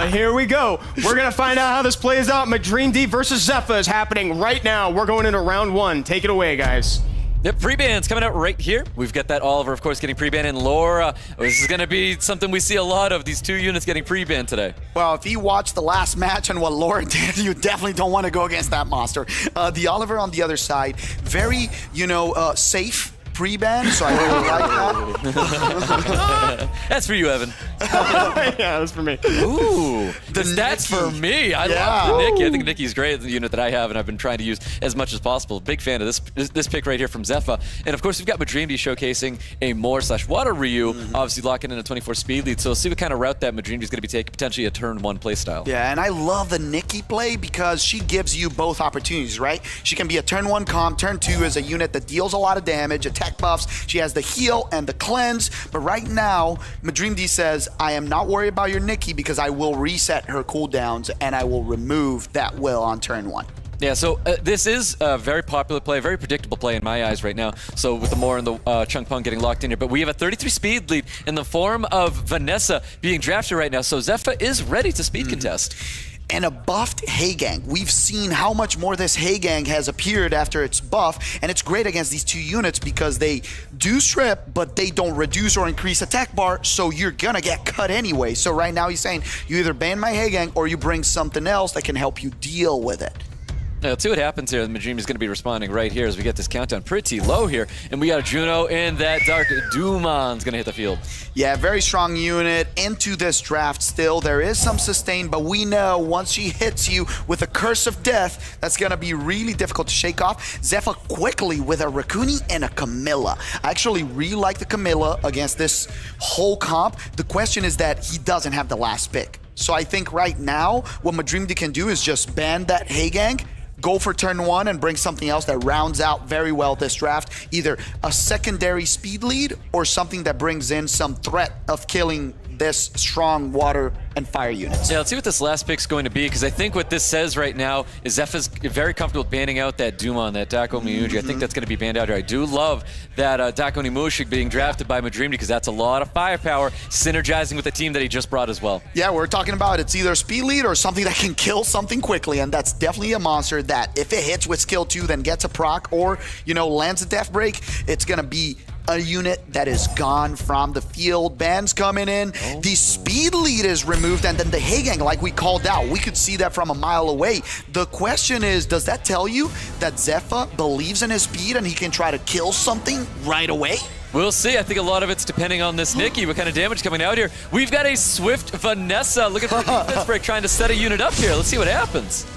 Here we go. We're going to find out how this plays out. MADREAMDY versus ZEFA is happening right now. We're going into round 1. Take it away, guys. Yep, pre-bans coming out right here. We've got that Oliver, of course, getting pre-banned, and Laura. This is going to be something we see a lot of, these 2 units getting pre-banned today. Well, if you watch the last match and what Laura did, you definitely don't want to go against that monster. The Oliver on the other side, very, safe pre-ban, so I really like that. That's for you, Evan. Yeah, that's for me. Ooh, that's for me. I love the Nikki. I think Nikki's great. The unit that I have and I've been trying to use as much as possible. Big fan of this pick right here from ZEFA. And of course, we've got MADREAMDY showcasing a Moor/Water Ryu, obviously locking in a 24 speed lead. So we'll see what kind of route that MADREAMDY is going to be taking, potentially a turn 1 play style. Yeah, and I love the Nikki play because she gives you both opportunities, right? She can be a turn 1 comp, turn 2 is a unit that deals a lot of damage, attack buffs. She has the heal and the cleanse. But right now, MADREAMDY says, I am not worried about your Nikki because I will reset her cooldowns and I will remove that will on turn 1. Yeah, so this is a very popular play, very predictable play in my eyes right now. So with the Moor and the Chung Pung getting locked in here. But we have a 33 speed lead in the form of Vanessa being drafted right now. So ZEFA is ready to speed contest. And a buffed Heigang. We've seen how much more this Heigang has appeared after its buff, and it's great against these 2 units because they do strip, but they don't reduce or increase attack bar, so you're gonna get cut anyway. So right now he's saying, you either ban my Heigang or you bring something else that can help you deal with it. Now, let's see what happens here. MADREAMDY is going to be responding right here as we get this countdown pretty low here. And we got Juno and that Dark Dumon's going to hit the field. Yeah, very strong unit into this draft still. There is some sustain, but we know once she hits you with a Curse of Death, that's going to be really difficult to shake off. ZEFA quickly with a Raccoon and a Camilla. I actually really like the Camilla against this whole comp. The question is that he doesn't have the last pick. So I think right now, what MADREAMDY can do is just ban that Heigang, go for turn 1 and bring something else that rounds out very well this draft. Either a secondary speed lead or something that brings in some threat of killing this strong water and fire units. Yeah, let's see what this last pick's going to be, because I think what this says right now is ZEFA's very comfortable with banning out that Dumon, that Dako Miyuji. I think that's going to be banned out here. I do love that Dako Nimushi being drafted by MADREAMDY because that's a lot of firepower synergizing with the team that he just brought as well. Yeah, we're talking about it's either speed lead or something that can kill something quickly, and that's definitely a monster that if it hits with skill 2 then gets a proc or, lands a death break, it's going to be a unit that is gone from the field. Bans coming in. The speed lead is removed, and then the Heigang, like we called out, we could see that from a mile away. The question is, does that tell you that ZEFA believes in his speed and he can try to kill something right away? We'll see. I think a lot of it's depending on this Nikki, what kind of damage coming out here. We've got a Swift Vanessa looking for a defense break, trying to set a unit up here. Let's see what happens.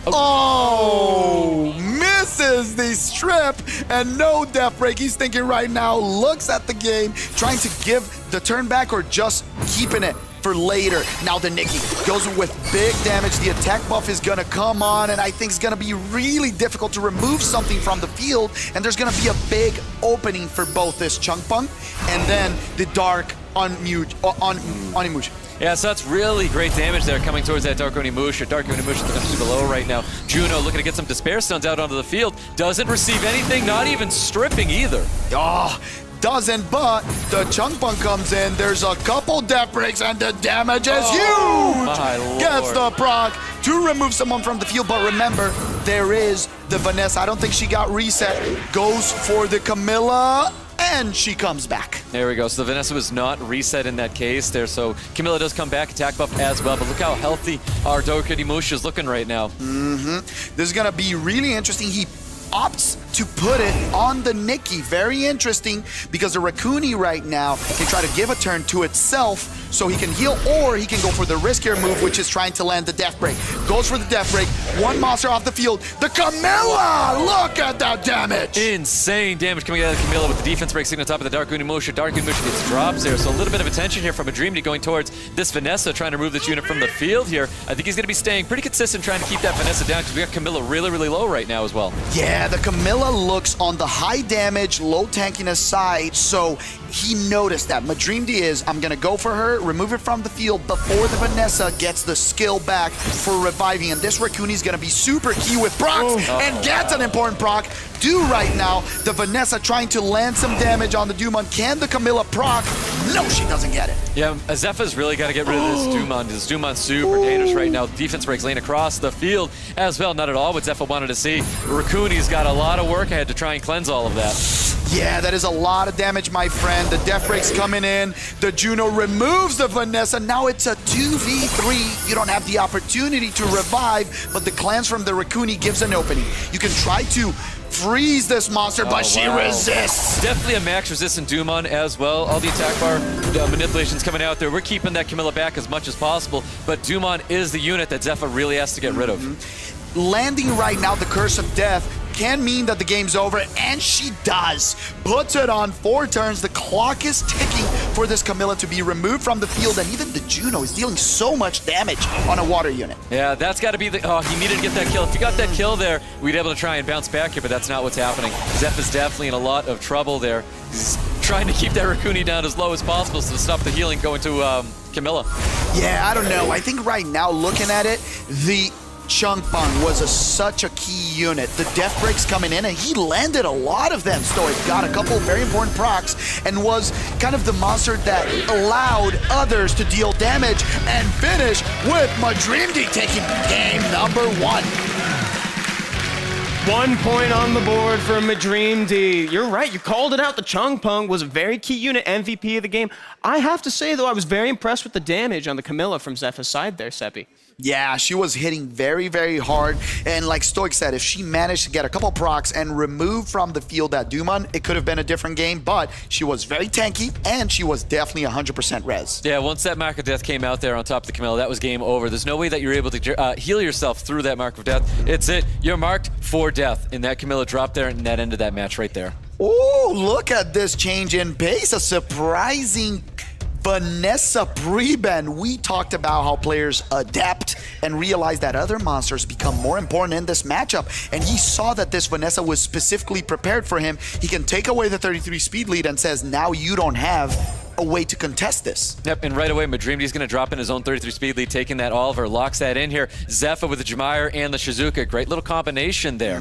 Oh, misses the strip and no death break. He's thinking right now, looks at the game, trying to give the turn back or just keeping it for later. Now the Nikki goes with big damage. The attack buff is gonna come on, and I think it's gonna be really difficult to remove something from the field, and there's gonna be a big opening for both this Chung Pung and then the Dark Onimusha. Yeah, so that's really great damage there coming towards that Dark Onimusha. Dark Onimusha is super low right now. Juno looking to get some Despair Stones out onto the field. Doesn't receive anything, not even stripping either. Oh, doesn't, but the Chung Pung comes in. There's a couple death breaks, and the damage is huge! My Lord. Gets the proc to remove someone from the field, but remember, there is the Vanessa. I don't think she got reset. Goes for the Camilla, and she comes back. There we go. So the Vanessa was not reset in that case there. So Camilla does come back, attack buff as well. But look how healthy our Dark Onimusha is looking right now. This is going to be really interesting. He opts to put it on the Nikki. Very interesting, because the Raccoon right now can try to give a turn to itself so he can heal, or he can go for the riskier move, which is trying to land the death break. Goes for the death break. One monster off the field. The Camilla! Look at that damage! Insane damage coming out of the Camilla with the defense break sitting on top of the Dark Onimusha. Dark Onimusha gets drops there, so a little bit of attention here from MADREAMDY going towards this Vanessa, trying to remove this unit from the field here. I think he's going to be staying pretty consistent, trying to keep that Vanessa down, because we got Camilla really, really low right now as well. Yeah, the Camilla looks on the high damage, low tankiness side, so he noticed that MADREAMDY is, I'm gonna go for her, remove it from the field before the Vanessa gets the skill back for reviving. And this Raccoon is gonna be super key with procs and gets an important proc. Do right now, the Vanessa trying to land some damage on the Dumon. Can the Camilla proc? No, she doesn't get it. Yeah, ZEFA's really got to get rid of this Dumon. This Dumon's super dangerous right now. Defense breaks lane across the field as well. Not at all what ZEFA wanted to see. Raccoon, he's got a lot of work ahead to try and cleanse all of that. Yeah, that is a lot of damage, my friend. The death breaks coming in. The Juno removes the Vanessa. Now it's a 2v3. You don't have the opportunity to revive, but the cleanse from the Raccoon gives an opening. You can try to freeze this monster, but she resists. Definitely a max resistant Dumon as well. All the attack bar manipulations coming out there. We're keeping that Camilla back as much as possible, but Dumon is the unit that ZEFA really has to get rid of. Landing right now the Curse of Death can mean that the game's over, and she does. Puts it on 4 turns. The clock is ticking for this Camilla to be removed from the field, and even the Juno is dealing so much damage on a water unit. Yeah, that's got to be the... Oh, he needed to get that kill. If he got that kill there, we'd be able to try and bounce back here, but that's not what's happening. ZEFA's definitely in a lot of trouble there. He's trying to keep that Raccoon down as low as possible so to stop the healing going to Camilla. Yeah, I don't know. I think right now, looking at it, the Changpeng was such a key unit. The death breaks coming in, and he landed a lot of them. Stoic got a couple of very important procs and was kind of the monster that allowed others to deal damage and finish with MADREAMDY taking game number 1. 1 point on the board for MADREAMDY. You're right, you called it out. The Changpeng was a very key unit, MVP of the game. I have to say, though, I was very impressed with the damage on the Camilla from ZEFA's side there, Seppi. Yeah, she was hitting very, very hard. And like Stoic said, if she managed to get a couple procs and remove from the field that Dumon, it could have been a different game, but she was very tanky, and she was definitely 100% res. Yeah, once that Mark of Death came out there on top of the Camilla, that was game over. There's no way that you're able to heal yourself through that Mark of Death. It's it. You're marked for death. And that Camilla dropped there, and that ended that match right there. Oh, look at this change in pace. A surprising Vanessa Preben. We talked about how players adapt and realize that other monsters become more important in this matchup. And he saw that this Vanessa was specifically prepared for him. He can take away the 33 speed lead and says, now you don't have a way to contest this. Yep, and right away, MADREAMDY's going to drop in his own 33 speed lead, taking that Oliver, locks that in here. ZEFA with the Jemire and the Shizuka. Great little combination there.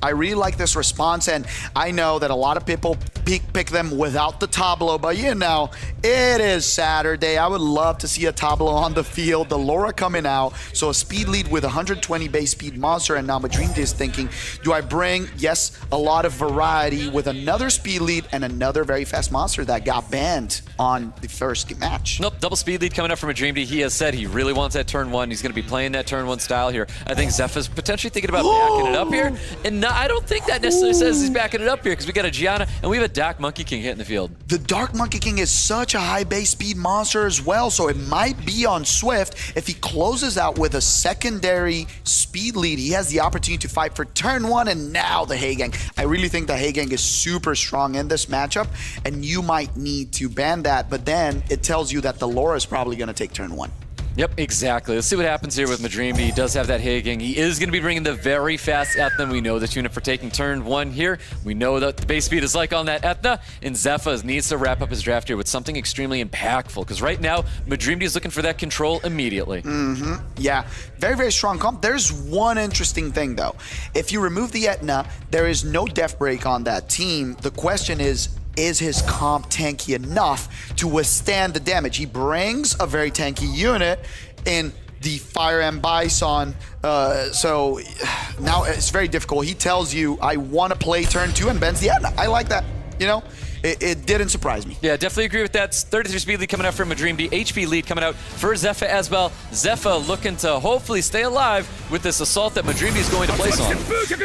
I really like this response, and I know that a lot of people pick them without the Tableau, but you know, it is Saturday. I would love to see a Tableau on the field. The Laura coming out, so a speed lead with 120 base speed monster, and now MADREAMDY is thinking, do I bring, yes, a lot of variety with another speed lead and another very fast monster that got banned on the first match? Nope, double speed lead coming up from MADREAMDY. He has said he really wants that turn 1. He's going to be playing that turn 1 style here. I think ZEFA's potentially thinking about backing it up here, and no, I don't think that necessarily says he's backing it up here, because we got a Gianna and we have a Dark Monkey King hitting the field. The Dark Monkey King is such a high base speed monster as well, so it might be on Swift. If he closes out with a secondary speed lead, he has the opportunity to fight for turn 1, and now the Heigang. I really think the Heigang is super strong in this matchup, and you might need to ban that, but then it tells you that the Laura is probably going to take turn 1. Yep, exactly. Let's see what happens here with MADREAMDY. He does have that Heigang. He is going to be bringing the very fast Ethna. We know this unit for taking turn 1 here. We know that the base speed is like on that Ethna, and ZEFA needs to wrap up his draft here with something extremely impactful, because right now, MADREAMDY is looking for that control immediately. Yeah, very, very strong comp. There's one interesting thing, though. If you remove the Ethna, there is no death break on that team. The question is his comp tanky enough to withstand the damage? He brings a very tanky unit in the Fire and Bison, so now it's very difficult. He tells you, I want to play turn 2 and bends the Etna. I like that, you know? It didn't surprise me. Yeah, definitely agree with that. 33 speed lead coming out for MADREAMDY. HP lead coming out for ZEFA as well. ZEFA looking to hopefully stay alive with this assault that MADREAMDY is going to place on.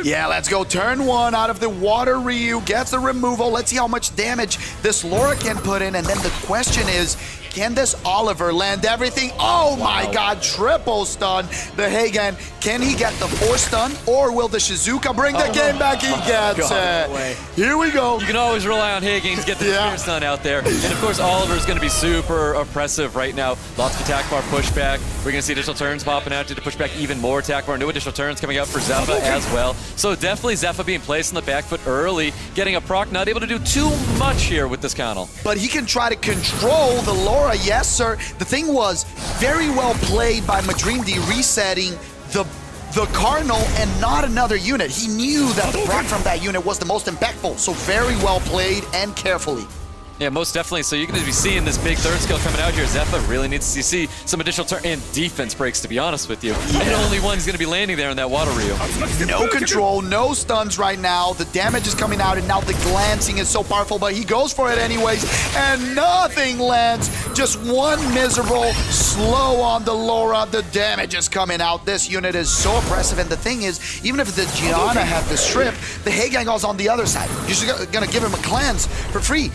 Yeah, let's go. Turn 1 out of the water. Ryu gets the removal. Let's see how much damage this Laura can put in. And then the question is, Can this Oliver land everything? Oh my God, triple stun. The Hagen, can he get the 4 stun? Or will the Shizuka bring the game back? He gets it. Here we go. You can always rely on Hagen to get the spear stun out there. And of course, Oliver's going to be super oppressive right now. Lots of attack bar pushback. We're going to see additional turns popping out to push back even more attack bar. New additional turns coming out for ZEFA as well. So definitely ZEFA being placed on the back foot early, getting a proc, not able to do too much here with this Connell. But he can try to control the Laura, yes sir. The thing was, very well played by MADREAMDY resetting the Cardinal and not another unit. He knew that the proc from that unit was the most impactful, so very well played and carefully. Yeah, most definitely. So you're going to be seeing this big third skill coming out here. ZEFA really needs to see some additional turn and defense breaks, to be honest with you. And only one's going to be landing there in that water Ryu. No control, no stuns right now. The damage is coming out, and now the glancing is so powerful, but he goes for it anyways, and nothing lands. Just one miserable slow on the Laura. The damage is coming out. This unit is so oppressive, and the thing is, even if the Gianna had the strip, the Hagengal's on the other side. You're just going to give him a cleanse for free.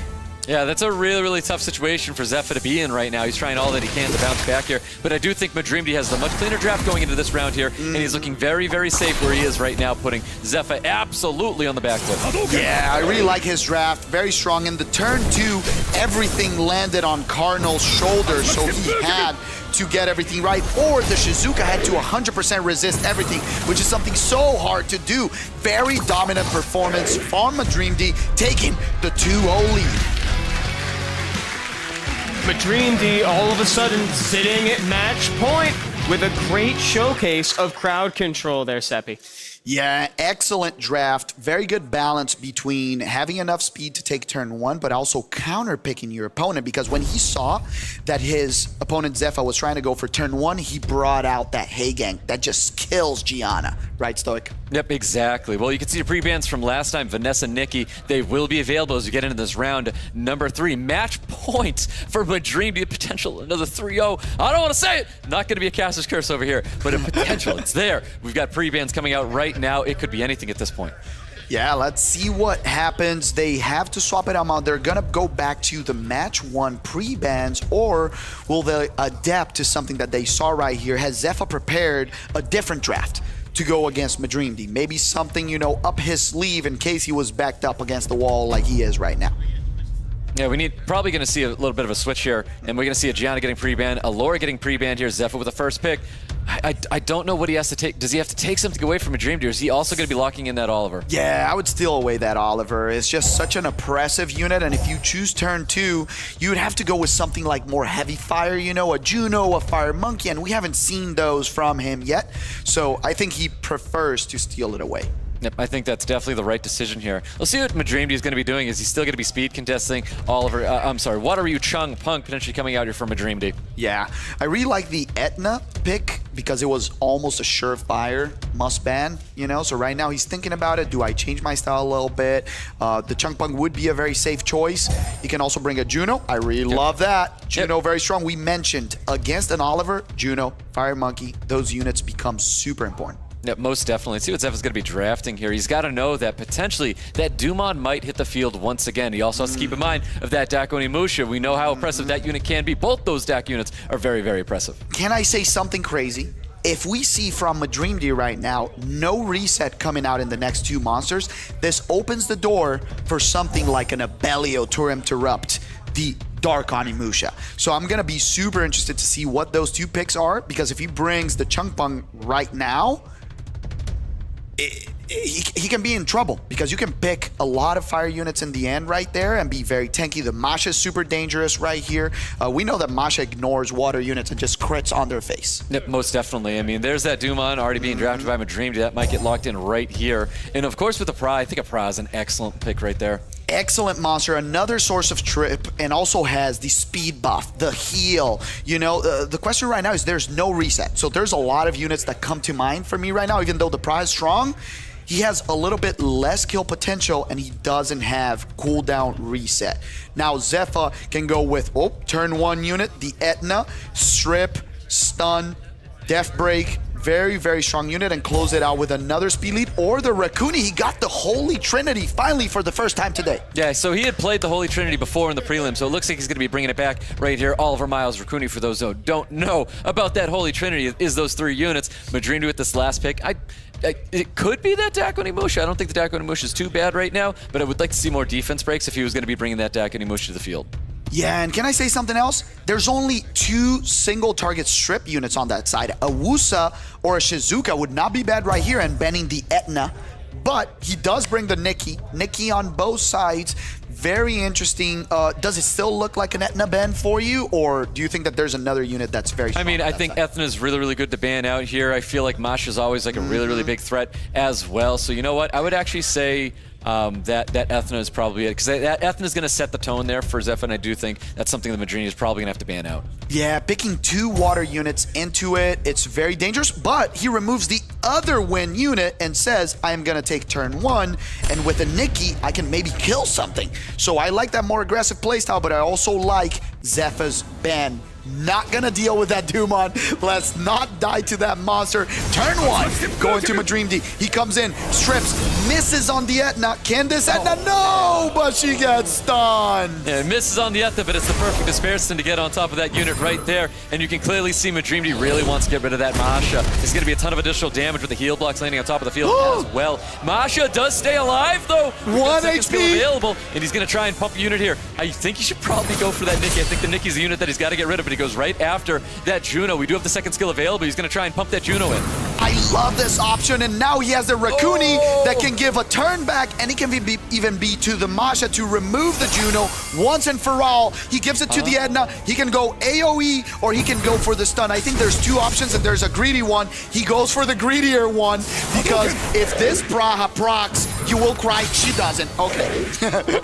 Yeah, that's a really, really tough situation for ZEFA to be in right now. He's trying all that he can to bounce back here. But I do think MADREAMDY has a much cleaner draft going into this round here, and he's looking very, very safe where he is right now, putting ZEFA absolutely on the back foot. Yeah, I really like his draft. Very strong. In the turn 2, everything landed on Cardinal's shoulders, so he had to get everything right, or the Shizuka had to 100% resist everything, which is something so hard to do. Very dominant performance from MADREAMDY, taking the 2-0 lead. MADREAMDY all of a sudden sitting at match point with a great showcase of crowd control there, Seppi. Yeah, excellent draft. Very good balance between having enough speed to take turn 1, but also counter-picking your opponent, because when he saw that his opponent ZEFA was trying to go for turn 1, he brought out that Hagang that just kills Gianna. Right, Stoic? Yep, exactly. Well, you can see the pre-bans from last time, Vanessa, Nikki. They will be available as we get into this round number 3. Match points for MADREAMDY, potential another 3-0. I don't want to say it. Not going to be a caster's curse over here, but a potential. It's there. We've got pre-bans coming out right now. It could be anything at this point. Yeah, let's see what happens. They have to swap it out. They're going to go back to the match 1 pre-bans, or will they adapt to something that they saw right here? Has ZEFA prepared a different draft to go against MADREAMDY? Maybe something, you know, up his sleeve in case he was backed up against the wall like he is right now. Yeah, probably going to see a little bit of a switch here, and we're going to see a Gianna getting pre-banned, a Laura getting pre-banned here, ZEFA with the first pick. I don't know what he has to take. Does he have to take something away from MADREAMDY, or is he also going to be locking in that Oliver? Yeah, I would steal away that Oliver. It's just such an oppressive unit, and if you choose turn 2, you would have to go with something like more heavy fire, you know, a Juno, a Fire Monkey, and we haven't seen those from him yet, so I think he prefers to steal it away. Yep, I think that's definitely the right decision here. Let's see what MADREAMDY is going to be doing. Is he still going to be speed contesting Oliver? Water Ryu, Chung, Punk potentially coming out here for MADREAMDY. Yeah, I really like the Etna pick because it was almost a surefire must ban, you know? So right now he's thinking about it. Do I change my style a little bit? The Chung Punk would be a very safe choice. He can also bring a Juno. I really love that. Juno very strong. We mentioned against an Oliver, Juno, Fire Monkey, those units become super important. Yep, most definitely. Let's see what ZEFA's going to be drafting here. He's got to know that potentially that Dumon might hit the field once again. He also has to keep in mind of that Dak Onimusha. We know how oppressive that unit can be. Both those Dak units are very, very oppressive. Can I say something crazy? If we see from MADREAMDY right now, no reset coming out in the next 2 monsters, this opens the door for something like an Abellio to interrupt the Dark Onimusha. So I'm going to be super interested to see what those 2 picks are, because if he brings the Chung Punk right now, he can be in trouble, because you can pick a lot of fire units in the end right there and be very tanky. The Masha is super dangerous right here. We know that Masha ignores water units and just crits on their face. Yep, most definitely. I mean, there's that Dumon already being drafted by MADREAMDY. That might get locked in right here. And of course with the Pra, I think a Pra is an excellent pick right there. Excellent monster, another source of trip, and also has the speed buff, the heal. You know, the question right now is there's no reset. So there's a lot of units that come to mind for me right now. Even though the Pra is strong, he has a little bit less kill potential, and he doesn't have cooldown reset. Now ZEFA can go with, turn 1 unit, the Etna, strip, stun, Death Break, Very, very strong unit, and close it out with another speed lead. Or the Raccoon, he got the Holy Trinity finally for the first time today. Yeah, so he had played the Holy Trinity before in the prelim, so it looks like he's going to be bringing it back right here. Oliver Miles Raccoon, for those who don't know about that Holy Trinity, is those 3 units. MADREAMDY with this last pick. It could be that Dak Onimusha. I don't think the Dak Onimusha is too bad right now, but I would like to see more defense breaks if he was going to be bringing that Dak Onimusha to the field. Yeah, and can I say something else? There's only 2 single target strip units on that side. A Wusa or a Shizuka would not be bad right here and banning the Etna. But he does bring the Nikki. Nikki on both sides. Very interesting. Does it still look like an Etna ban for you? Or do you think that there's another unit that's very strong? I mean, I think Ethna is really, really good to ban out here. I feel like Masha's always like a really, really big threat as well. So you know what? I would actually say that Ethna is probably it, because that Ethna is going to set the tone there for ZEFA, and I do think that's something that MADREAMDY is probably going to have to ban out. Yeah, picking 2 water units into it, it's very dangerous, but he removes the other win unit and says, I am going to take turn 1, and with a Nikki, I can maybe kill something. So I like that more aggressive playstyle, but I also like ZEFA's ban. Not gonna deal with that Dumon. Let's not die to that monster. Turn 1, going to MADREAMDY. He comes in, strips, misses on the Etna. Can this Etna? No, but she gets stunned. Yeah, misses on the Etna, but it's the perfect disparison to get on top of that unit right there. And you can clearly see MADREAMDY really wants to get rid of that Masha. There's gonna be a ton of additional damage with the heal blocks landing on top of the field as well. Masha does stay alive though. 1 HP available, and he's gonna try and pump a unit here. I think he should probably go for that Nikki. I think the Nikki's the unit that he's got to get rid of, but he goes right after that Juno. We do have the second skill available. He's going to try and pump that Juno in. I love this option, and now he has a Raccoon that can give a turn back, and he can even be to the Masha to remove the Juno once and for all. He gives it to the Edna. He can go AoE, or he can go for the stun. I think there's 2 options, and there's a greedy one. He goes for the greedier one, because if this Braha procs, you will cry. She doesn't. Okay.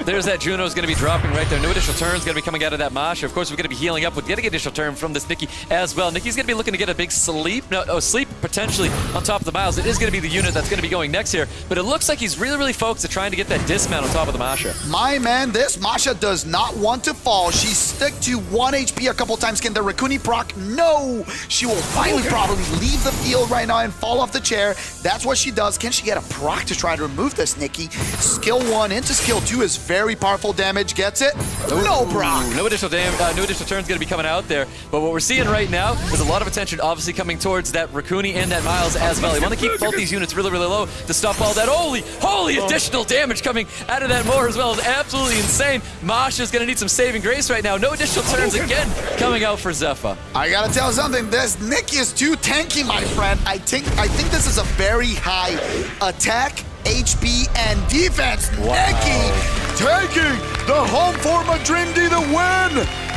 There's that Juno's going to be dropping right there. No additional turns going to be coming out of that Masha. Of course, we're going to be healing up with getting additional turn from this Nikki as well. Nikki's going to be looking to get a big sleep. Sleep potentially on top of the Miles. It is going to be the unit that's going to be going next here, but it looks like he's really, really focused at trying to get that dismount on top of the Masha. My man, this Masha does not want to fall. She stuck to 1 HP a couple times. Can the Raccoon proc? No! She will finally probably leave the field right now and fall off the chair. That's what she does. Can she get a proc to try to remove this Nikki? Skill 1 into skill 2 is very powerful damage. Gets it? No proc! No additional damage, no additional turns going to be coming out there, but what we're seeing right now is a lot of attention obviously coming towards that Raccoon and that Miles as well. They want to keep both these units really, really low to stop all that holy additional damage coming out of that Moore as well. Is absolutely insane. Masha's going to need some saving grace right now. No additional turns again coming out for ZEFA. I gotta tell you something. This Nikki is too tanky, my friend. I think this is a very high attack, HP, and defense. Wow. Nikki taking the home for MADREAMDY the win.